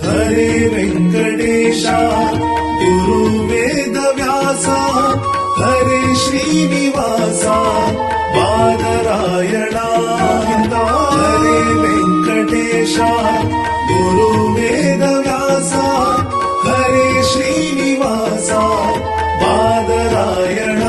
ಹರೇ ವೆಂಕಟೇಶ ಗುರು ವೇದವ್ಯಾಸ ಹರೇ ಶ್ರೀನಿವಾಸ ಬಾದರಾಯಣ. ಹರೇ ವೆಂಕಟೇಶ ಗುರು ವೇದವ್ಯಾಸ ಹರೇ ಶ್ರೀನಿವಾಸ ಬಾದರಾಯಣ.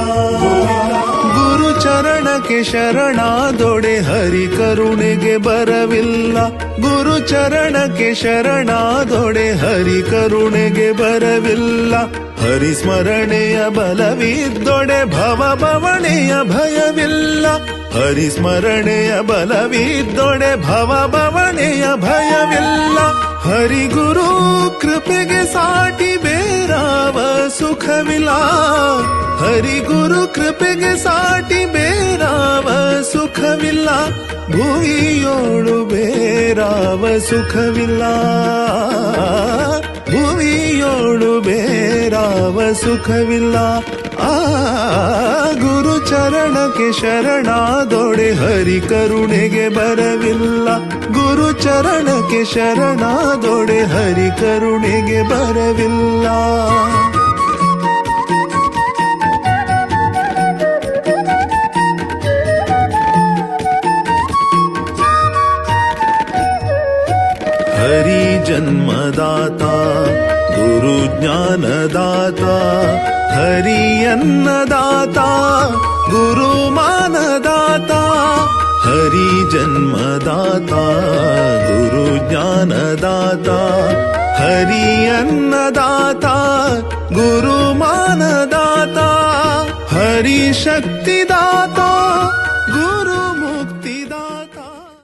ಗುರು ಚರಣಕ್ಕೆ ಶರಣಾದೊಡೆ ಹರಿ ಕರುಣೆಗೆ ಬರವಿಲ್ಲ. ಗುರು ಚರಣಕ್ಕೆ ಶರಣಾದೊಡೆ ಹರಿ ಕರುಣೆಗೆ ಬರವಿಲ್ಲ. ಹರಿಸ್ಮರಣೆಯ ಬಲವಿದ್ದೊಡೆ ಭವ ಭವಣೆಯ ಭಯವಿಲ್ಲ. ಹರಿಸ್ಮರಣೆಯ ಬಲವಿದ್ದೊಡೆ ಭವ ಭವಣೆಯ ಭಯವಿಲ್ಲ. ಹರಿಗುರು ಕೃಪೆಗೆ ಸಾಟಿ ಬೇರಾವ ಸುಖವಿಲ್ಲ. ಹರಿಗುರು ಕೃಪೆಗೆ ಸಾಟಿ ಬೇರಾವ ಸುಖವಿಲ್ಲ. ಭುವಿಯೋಳು ಬೇರಾವ ಸುಖವಿಲ್ಲ. ಭುವಿಯೋಳು ಬೇರಾವ ಸುಖವಿಲ್ಲ. ಗುರು ಚರಣಕ್ಕೆ ಶರಣಾದೊಡೆ ಹರಿ ಕರುಣೆಗೆ ಬರವಿಲ್ಲ. ಗುರು ಚರಣಕ್ಕೆ ಶರಣಾದೊಡೆ ಹರಿ ಕರುಣೆಗೆ ಬರವಿಲ್ಲ. ಹರಿ ಜನ್ಮದಾತ ಗುರು ಜ್ಞಾನದಾತ ಹರಿ ಅನ್ನದಾತ ಗುರು ಮಾನದಾತ. ಹರಿ ಜನ್ಮದಾತ ಗುರು ಜ್ಞಾನದಾತ ಹರಿ ಅನ್ನದಾತ